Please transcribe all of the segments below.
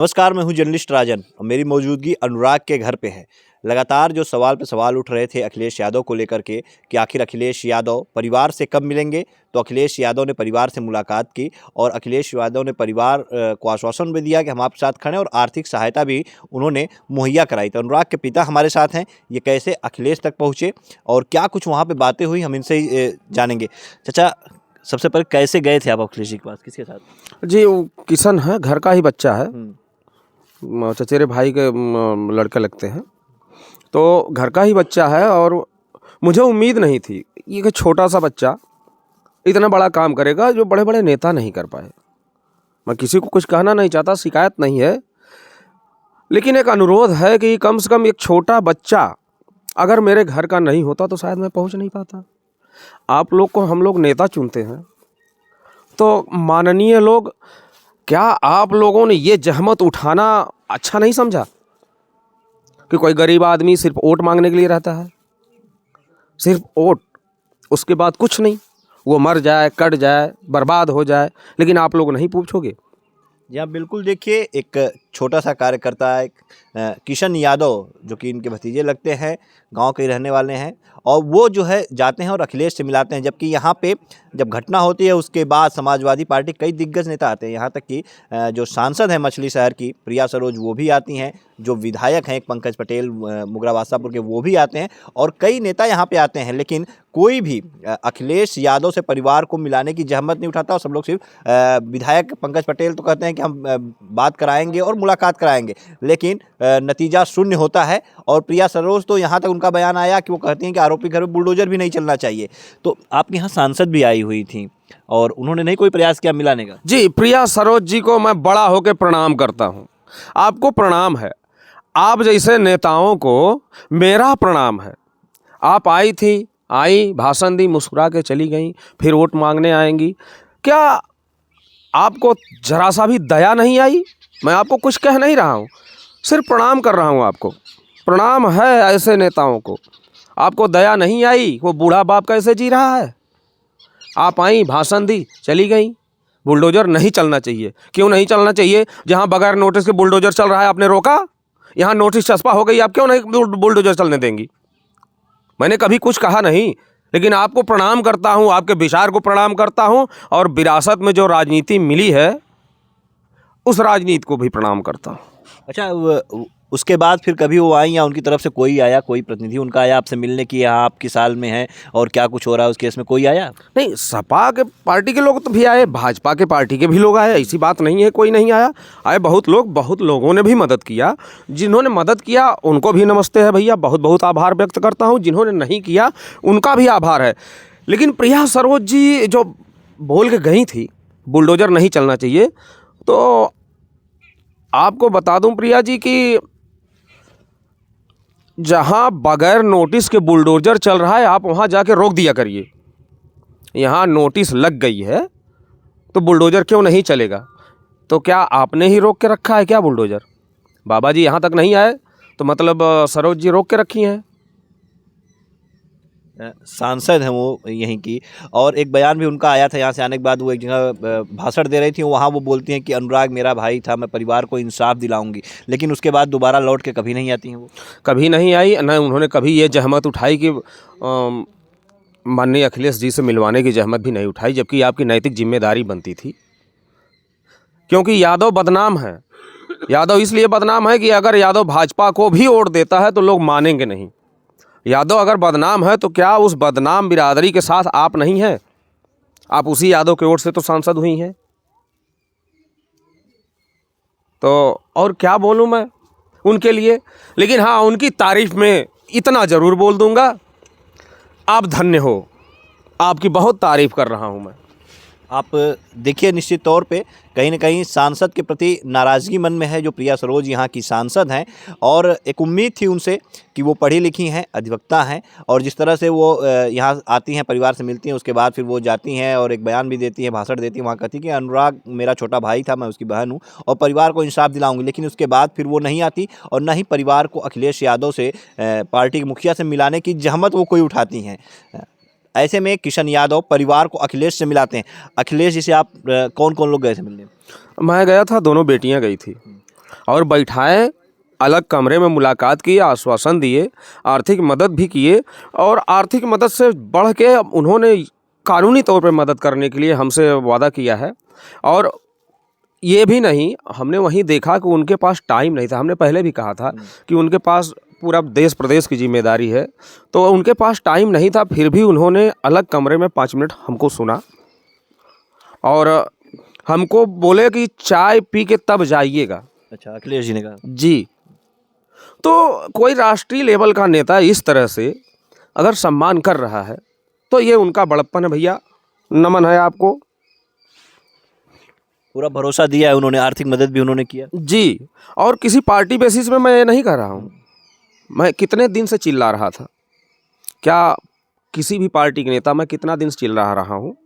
नमस्कार, मैं हूं जर्नलिस्ट राजन और मेरी मौजूदगी अनुराग के घर पे है। लगातार जो सवाल पे सवाल उठ रहे थे अखिलेश यादव को लेकर के कि आखिर अखिलेश यादव परिवार से कब मिलेंगे, तो अखिलेश यादव ने परिवार से मुलाकात की और अखिलेश यादव ने परिवार को आश्वासन भी दिया कि हम आपके साथ खड़े हैं और आर्थिक सहायता भी उन्होंने मुहैया कराई। तो अनुराग के पिता हमारे साथ हैं, ये कैसे अखिलेश तक पहुँचे और क्या कुछ वहाँ पर बातें हुई, हम इनसे ही जानेंगे। चाचा, सबसे पहले कैसे गए थे आप अखिलेश जी के पास, किसके साथ? जी, वो किशन है, घर का ही बच्चा है। चचेरे भाई के लड़के लगते हैं, तो घर का ही बच्चा है और मुझे उम्मीद नहीं थी ये कि छोटा सा बच्चा इतना बड़ा काम करेगा जो बड़े बड़े नेता नहीं कर पाए। मैं किसी को कुछ कहना नहीं चाहता, शिकायत नहीं है, लेकिन एक अनुरोध है कि कम से कम एक छोटा बच्चा अगर मेरे घर का नहीं होता तो शायद मैं पहुंच नहीं पाता। आप लोग को हम लोग नेता चुनते हैं, तो माननीय लोग, क्या आप लोगों ने ये जहमत उठाना अच्छा नहीं समझा कि कोई गरीब आदमी सिर्फ वोट मांगने के लिए रहता है? सिर्फ वोट, उसके बाद कुछ नहीं। वो मर जाए, कट जाए, बर्बाद हो जाए, लेकिन आप लोग नहीं पूछोगे। जी हाँ, बिल्कुल। देखिए, एक छोटा सा कार्यकर्ता है किशन यादव, जो कि इनके भतीजे लगते हैं, गांव के ही रहने वाले हैं, और वो जो है जाते हैं और अखिलेश से मिलाते हैं। जबकि यहाँ पे जब घटना होती है उसके बाद समाजवादी पार्टी कई दिग्गज नेता आते हैं, यहाँ तक कि जो सांसद हैं मछली शहर की प्रिया सरोज, वो भी आती हैं। जो विधायक हैं एक पंकज पटेल मुगरा बादशाहपुर के, वो भी आते हैं और कई नेता यहाँ पे आते हैं। लेकिन कोई भी अखिलेश यादव से परिवार को मिलाने की जहमत नहीं उठाता और सब लोग सिर्फ विधायक पंकज पटेल तो कहते हैं कि हम बात कराएंगे और मुलाकात कराएंगे, लेकिन नतीजा शून्य होता है। और प्रिया सरोज तो यहाँ तक उनका बयान आया कि वो कहती हैं कि आरोपी घर में बुलडोजर भी नहीं चलना चाहिए। तो आपके यहाँ सांसद भी आई हुई थी और उन्होंने नहीं कोई प्रयास किया मिलाने का? जी, प्रिया सरोज जी को मैं बड़ा होकर प्रणाम करता हूँ। आपको प्रणाम है, आप जैसे नेताओं को मेरा प्रणाम है। आप आई भाषण दी, मुस्कुरा के चली गई, फिर वोट मांगने आएंगी। क्या आपको जरा सा भी दया नहीं आई? मैं आपको कुछ कह नहीं रहा हूँ, सिर्फ प्रणाम कर रहा हूँ। आपको प्रणाम है ऐसे नेताओं को। आपको दया नहीं आई, वो बूढ़ा बाप कैसे जी रहा है? आप आई, भाषण दी, चली गई। बुलडोजर नहीं चलना चाहिए। क्यों नहीं चलना चाहिए? जहाँ बगैर नोटिस के बुलडोजर चल रहा है आपने रोका। यहाँ नोटिस चस्पा हो गई, आप क्यों नहीं बुलडोजर चलने देंगी? मैंने कभी कुछ कहा नहीं, लेकिन आपको प्रणाम करता हूँ, आपके विचार को प्रणाम करता हूँ, और विरासत में जो राजनीति मिली है उस राजनीति को भी प्रणाम करता हूँ। अच्छा, उसके बाद फिर कभी वो आई या उनकी तरफ से कोई आया, कोई प्रतिनिधि उनका आया आपसे मिलने की, यहाँ आप किस साल में हैं और क्या कुछ हो रहा है उस केस में, कोई आया? नहीं, सपा के पार्टी के लोग तो भी आए, भाजपा के पार्टी के भी लोग आए, ऐसी बात नहीं है कोई नहीं आया। आए बहुत लोग, बहुत लोगों ने भी मदद किया। जिन्होंने मदद किया उनको भी नमस्ते है भैया, बहुत बहुत आभार व्यक्त करता हूँ। जिन्होंने नहीं किया उनका भी आभार है। लेकिन प्रिया सरोज जी जो बोल के गई थी बुलडोजर नहीं चलना चाहिए, तो आपको बता दूं प्रिया जी कि जहां बगैर नोटिस के बुलडोजर चल रहा है आप वहां जाके रोक दिया करिए। यहां नोटिस लग गई है तो बुलडोजर क्यों नहीं चलेगा? तो क्या आपने ही रोक के रखा है क्या बुलडोजर? बाबा जी यहां तक नहीं आए तो मतलब सरोज जी रोक के रखी हैं। सांसद हैं वो यहीं की, और एक बयान भी उनका आया था यहाँ से आने के बाद। वो एक जगह भाषण दे रही थी, वहाँ वो बोलती हैं कि अनुराग मेरा भाई था, मैं परिवार को इंसाफ दिलाऊंगी, लेकिन उसके बाद दोबारा लौट के कभी नहीं आती हैं वो। कभी नहीं आई, न उन्होंने कभी ये जहमत उठाई कि माननीय अखिलेश जी से मिलवाने की जहमत भी नहीं उठाई, जबकि आपकी नैतिक जिम्मेदारी बनती थी। क्योंकि यादव बदनाम है। यादव इसलिए बदनाम है कि अगर यादव भाजपा को भी वोट देता है तो लोग मानेंगे नहीं। यादव अगर बदनाम है तो क्या उस बदनाम बिरादरी के साथ आप नहीं हैं? आप उसी यादव के वोट से तो सांसद हुई हैं। तो और क्या बोलूं मैं उनके लिए? लेकिन हाँ, उनकी तारीफ में इतना ज़रूर बोल दूंगा, आप धन्य हो, आपकी बहुत तारीफ कर रहा हूं मैं। आप देखिए, निश्चित तौर पे कहीं ना कहीं सांसद के प्रति नाराज़गी मन में है, जो प्रिया सरोज यहाँ की सांसद हैं, और एक उम्मीद थी उनसे कि वो पढ़ी लिखी हैं, अधिवक्ता हैं, और जिस तरह से वो यहाँ आती हैं, परिवार से मिलती हैं, उसके बाद फिर वो जाती हैं और एक बयान भी देती हैं, भाषण देती हैं। वहाँ कहती हैं कि अनुराग मेरा छोटा भाई था, मैं उसकी बहन हूँ और परिवार को इंसाफ दिलाऊंगी। लेकिन उसके बाद फिर वो नहीं आती और न ही परिवार को अखिलेश यादव से, पार्टी के मुखिया से मिलाने की जहमत वो कोई उठाती हैं। ऐसे में किशन यादव परिवार को अखिलेश से मिलाते हैं। अखिलेश जी से आप कौन कौन लोग गए थे मिलने? मैं गया था, दोनों बेटियां गई थी। और बैठाए, अलग कमरे में मुलाकात किए, आश्वासन दिए, आर्थिक मदद भी किए, और आर्थिक मदद से बढ़ के उन्होंने कानूनी तौर पे मदद करने के लिए हमसे वादा किया है। और ये भी नहीं, हमने वहीं देखा कि उनके पास टाइम नहीं था। हमने पहले भी कहा था कि उनके पास पूरा देश प्रदेश की जिम्मेदारी है, तो उनके पास टाइम नहीं था, फिर भी उन्होंने अलग कमरे में 5 मिनट हमको सुना और हमको बोले कि चाय पी के तब जाइएगा। अच्छा, अखिलेश जी ने कहा। जी, तो कोई राष्ट्रीय लेवल का नेता इस तरह से अगर सम्मान कर रहा है तो ये उनका बड़प्पन है भैया, नमन है आपको। पूरा भरोसा दिया है उन्होंने, आर्थिक मदद भी उन्होंने किया। जी, और किसी पार्टी बेसिस में मैं ये नहीं कह रहा हूँ। मैं कितने दिन से चिल्ला रहा था, क्या किसी भी पार्टी के नेता, मैं कितना दिन से चिल्ला रहा हूँ,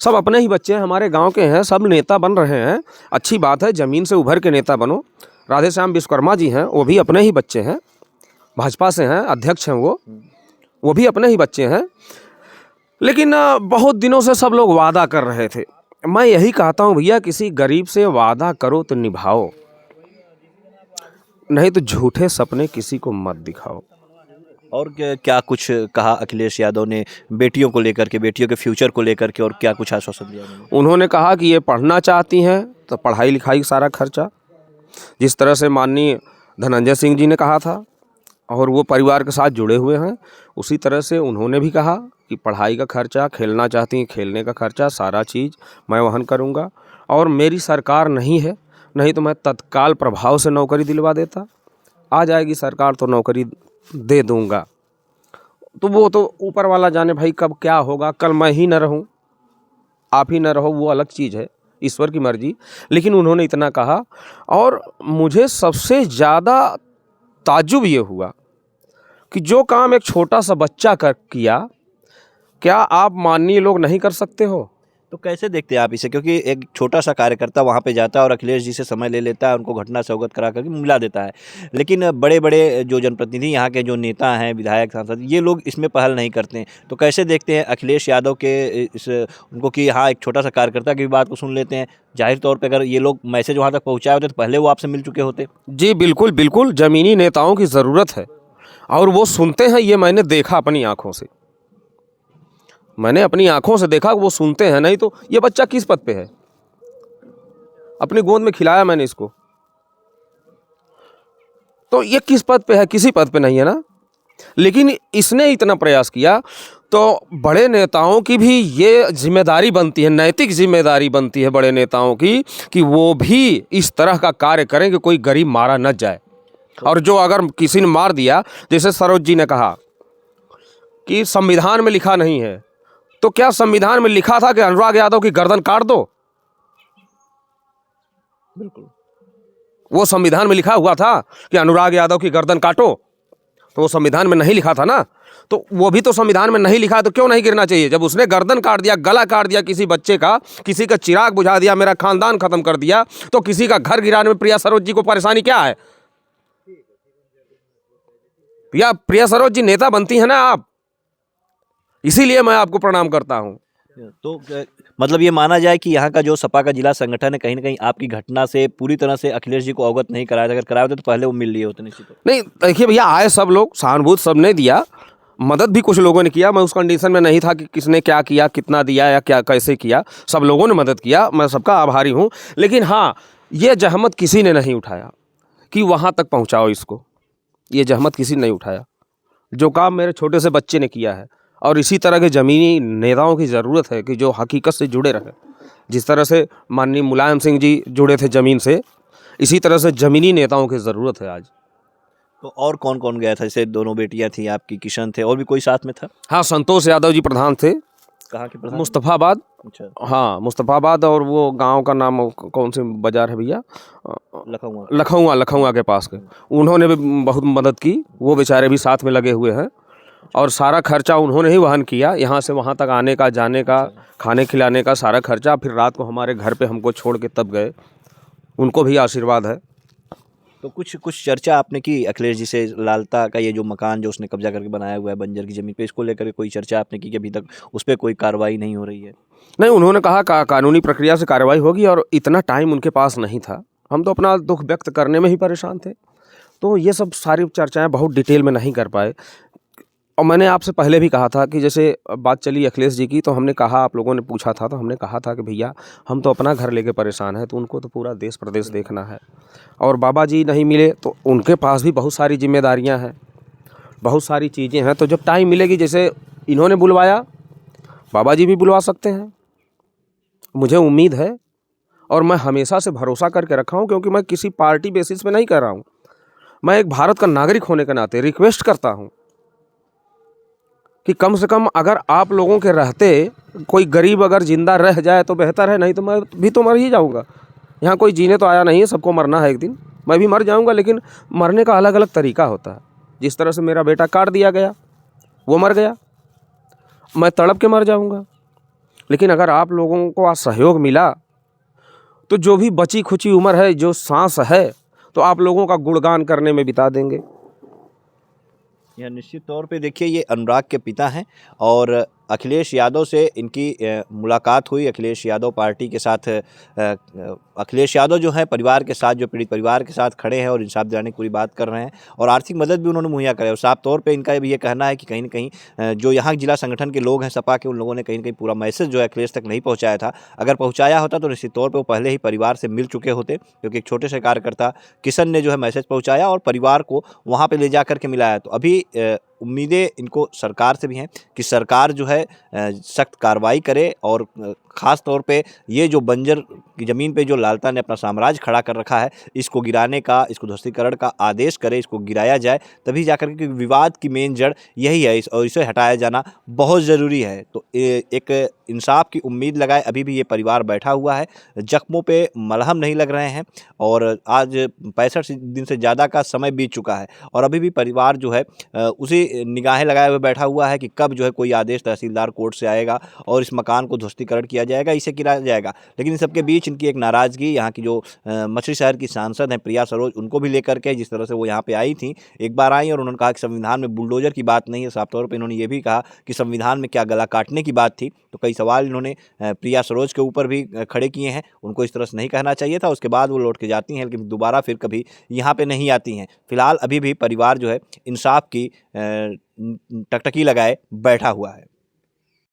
सब अपने ही बच्चे हैं, हमारे गांव के हैं, सब नेता बन रहे हैं, अच्छी बात है, ज़मीन से उभर के नेता बनो। राधेश्याम विश्वकर्मा जी हैं, वो भी अपने ही बच्चे हैं, भाजपा से हैं, अध्यक्ष हैं वो भी अपने ही बच्चे हैं। लेकिन बहुत दिनों से सब लोग वादा कर रहे थे। मैं यही कहता हूँ भैया, किसी गरीब से वादा करो तो निभाओ, नहीं तो झूठे सपने किसी को मत दिखाओ। और क्या कुछ कहा अखिलेश यादव ने बेटियों को लेकर के, बेटियों के फ्यूचर को लेकर के, और क्या कुछ आश्वासन दिया उन्होंने? उन्होंने कहा कि ये पढ़ना चाहती हैं तो पढ़ाई लिखाई का सारा खर्चा, जिस तरह से माननीय धनंजय सिंह जी ने कहा था और वो परिवार के साथ जुड़े हुए हैं, उसी तरह से उन्होंने भी कहा कि पढ़ाई का खर्चा, खेलना चाहती हैं खेलने का खर्चा, सारा चीज़ मैं वहन करूँगा। और मेरी सरकार नहीं है, नहीं तो मैं तत्काल प्रभाव से नौकरी दिलवा देता, आ जाएगी सरकार तो नौकरी दे दूँगा। तो वो तो ऊपर वाला जाने भाई, कब क्या होगा, कल मैं ही न रहूँ, आप ही न रहो, वो अलग चीज़ है, ईश्वर की मर्जी। लेकिन उन्होंने इतना कहा, और मुझे सबसे ज़्यादा ताज्जुब ये हुआ कि जो काम एक छोटा सा बच्चा किया, क्या आप माननीय लोग नहीं कर सकते हो? तो कैसे देखते हैं आप इसे, क्योंकि एक छोटा सा कार्यकर्ता वहाँ पे जाता है और अखिलेश जी से समय ले लेता है, उनको घटना से अवगत करा करके मिला देता है, लेकिन बड़े बड़े जो जनप्रतिनिधि यहाँ के जो नेता हैं, विधायक, सांसद, ये लोग इसमें पहल नहीं करते हैं। तो कैसे देखते हैं अखिलेश यादव के इस उनको कि हाँ, एक छोटा सा कार्यकर्ता की भी बात को सुन लेते हैं? जाहिर तौर पर अगर ये लोग मैसेज वहाँ तक पहुँचाए होते तो पहले वो आपसे मिल चुके होते। जी बिल्कुल बिल्कुल, ज़मीनी नेताओं की ज़रूरत है और वो सुनते हैं, ये मैंने देखा अपनी आँखों से, मैंने अपनी आंखों से देखा वो सुनते हैं। नहीं तो ये बच्चा किस पद पे है? अपनी गोद में खिलाया मैंने इसको, तो ये किस पद पे है? किसी पद पे नहीं है ना। लेकिन इसने इतना प्रयास किया, तो बड़े नेताओं की भी ये जिम्मेदारी बनती है, नैतिक जिम्मेदारी बनती है बड़े नेताओं की, कि वो भी इस तरह का कार्य करें कि कोई गरीब मारा न जाए। और जो अगर किसी ने मार दिया, जैसे सरोज जी ने कहा कि संविधान में लिखा नहीं है, तो क्या संविधान में लिखा था कि अनुराग यादव की गर्दन काट दो? बिल्कुल, वो संविधान में लिखा हुआ था कि अनुराग यादव की गर्दन काटो, तो वो संविधान में नहीं लिखा था ना। तो वो भी तो संविधान में नहीं लिखा, तो क्यों नहीं गिरना चाहिए? जब उसने गर्दन काट दिया, गला काट दिया किसी बच्चे का, किसी का चिराग बुझा दिया, मेरा खानदान खत्म कर दिया, तो किसी का घर गिराने में प्रिया सरोज जी को परेशानी क्या है? या प्रिया सरोज जी नेता बनती है ना आप, इसीलिए मैं आपको प्रणाम करता हूं। तो मतलब ये माना जाए कि यहाँ का जो सपा का जिला संगठन है, कहीं ना कहीं आपकी घटना से पूरी तरह से अखिलेश जी को अवगत नहीं कराया था। अगर कराया होता तो पहले वो मिल लिए होते निश्चित। नहीं देखिए भैया, आए सब लोग, सहानुभूत सबने दिया, मदद भी कुछ लोगों ने किया। मैं उस कंडीशन में नहीं था कि किसने क्या किया, कितना दिया या क्या कैसे किया, सब लोगों ने मदद किया, मैं सबका आभारी हूँ। लेकिन हाँ, ये जहमत किसी ने नहीं उठाया कि वहाँ तक पहुँचाओ इसको, ये जहमत किसी ने नहीं उठाया। जो काम मेरे छोटे से बच्चे ने किया है, और इसी तरह के ज़मीनी नेताओं की ज़रूरत है कि जो हकीकत से जुड़े रहे। जिस तरह से माननीय मुलायम सिंह जी जुड़े थे ज़मीन से, इसी तरह से ज़मीनी नेताओं की ज़रूरत है आज। तो और कौन कौन गया था? जैसे दोनों बेटियां थी आपकी, किशन थे, और भी कोई साथ में था? हाँ, संतोष यादव जी प्रधान थे। कहाँ के प्रधान? मुस्तफ़ाबाद। अच्छा, हाँ, मुस्तफ़ाबाद, और वो गांव का नाम कौन सी बाज़ार है भैया? लखौआ के पास के। उन्होंने भी बहुत मदद की, वो बेचारे भी साथ में लगे हुए हैं, और सारा खर्चा उन्होंने ही वहन किया, यहाँ से वहाँ तक आने का, जाने का, खाने खिलाने का सारा खर्चा। फिर रात को हमारे घर पे हमको छोड़ के तब गए, उनको भी आशीर्वाद है। तो कुछ चर्चा आपने की अखिलेश जी से? लालता का ये जो मकान जो उसने कब्जा करके बनाया हुआ है बंजर की ज़मीन पे, इसको लेकर के कोई चर्चा आपने की कि अभी तक उस पर कोई कार्रवाई नहीं हो रही है? नहीं, उन्होंने कहा कानूनी प्रक्रिया से कार्रवाई होगी, और इतना टाइम उनके पास नहीं था। हम तो अपना दुख व्यक्त करने में ही परेशान थे। तो ये सब सारी चर्चाएं बहुत डिटेल में नहीं कर पाए। और मैंने आपसे पहले भी कहा था कि जैसे बात चली अखिलेश जी की, तो हमने कहा, आप लोगों ने पूछा था तो हमने कहा था कि भैया हम तो अपना घर लेके परेशान हैं, तो उनको तो पूरा देश प्रदेश देखना है। और बाबा जी नहीं मिले तो उनके पास भी बहुत सारी जिम्मेदारियां हैं, बहुत सारी चीज़ें हैं। तो जब टाइम मिलेगी, जैसे इन्होंने बुलवाया, बाबा जी भी बुलवा सकते हैं। मुझे उम्मीद है और मैं हमेशा से भरोसा करके रखा हूँ, क्योंकि मैं किसी पार्टी बेसिस पे नहीं कर रहा हूँ। मैं एक भारत का नागरिक होने के नाते रिक्वेस्ट करता हूँ कि कम से कम अगर आप लोगों के रहते कोई गरीब अगर जिंदा रह जाए तो बेहतर है, नहीं तो मैं भी तो मर ही जाऊंगा। यहाँ कोई जीने तो आया नहीं है, सबको मरना है एक दिन। मैं भी मर जाऊंगा, लेकिन मरने का अलग अलग तरीका होता है। जिस तरह से मेरा बेटा काट दिया गया, वो मर गया, मैं तड़प के मर जाऊंगा। लेकिन अगर आप लोगों को आज सहयोग मिला तो जो भी बची खुची उम्र है, जो सांस है, तो आप लोगों का गुणगान करने में बिता देंगे। यह निश्चित तौर पे देखिए, ये अनुराग के पिता हैं और अखिलेश यादव से इनकी मुलाकात हुई। अखिलेश यादव पार्टी के साथ अखिलेश यादव जो है परिवार के साथ, जो पीड़ित परिवार के साथ खड़े हैं और इंसाफ दिलाने की पूरी बात कर रहे हैं और आर्थिक मदद भी उन्होंने मुहैया कराई। और साफ तौर पे इनका भी ये कहना है कि कहीं न कहीं जो यहाँ जिला संगठन के लोग हैं सपा के, उन लोगों ने कहीं न कहीं पूरा मैसेज जो है अखिलेश तक नहीं पहुँचाया था। अगर पहुँचाया होता तो निश्चित तौर पर वो पहले ही परिवार से मिल चुके होते, क्योंकि एक छोटे से कार्यकर्ता किशन ने जो है मैसेज पहुँचाया और परिवार को वहाँ पर ले जा कर के मिलाया। तो अभी उम्मीदें इनको सरकार से भी हैं कि सरकार जो है सख्त कार्रवाई करे और ख़ास तौर पे ये जो बंजर की ज़मीन पे जो लालता ने अपना साम्राज्य खड़ा कर रखा है, इसको गिराने का, इसको ध्वस्तीकरण का आदेश करे, इसको गिराया जाए, तभी जाकर के, क्योंकि विवाद की मेन जड़ यही है और इसे हटाया जाना बहुत ज़रूरी है। तो एक इंसाफ की उम्मीद लगाए अभी भी ये परिवार बैठा हुआ है, जख्मों पे मलहम नहीं लग रहे हैं और आज 65 दिन से ज़्यादा का समय बीत चुका है और अभी भी परिवार जो है उसी निगाहें लगाए हुए बैठा हुआ है कि कब जो है कोई आदेश तहसीलदार कोर्ट से आएगा और इस मकान को ध्वस्तीकरण किया जाएगा, इसे गिराया जाएगा। लेकिन इन सबके बीच इनकी एक नाराज़गी यहाँ की जो मछली शहर की सांसद हैं प्रिया सरोज, उनको भी लेकर के, जिस तरह से वो यहाँ पे आई थी, एक बार आई और उन्होंने कहा कि संविधान में बुलडोजर की बात नहीं है। साफ तौर पर इन्होंने ये भी कहा कि संविधान में क्या गला काटने की बात थी। तो कई सवाल इन्होंने प्रिया सरोज के ऊपर भी खड़े किए हैं। उनको इस तरह से नहीं कहना चाहिए था। उसके बाद वो लौट के जाती हैं, लेकिन दोबारा फिर कभी यहाँ पे नहीं आती हैं। फिलहाल अभी भी परिवार जो है इंसाफ की टकटकी लगाए बैठा हुआ है।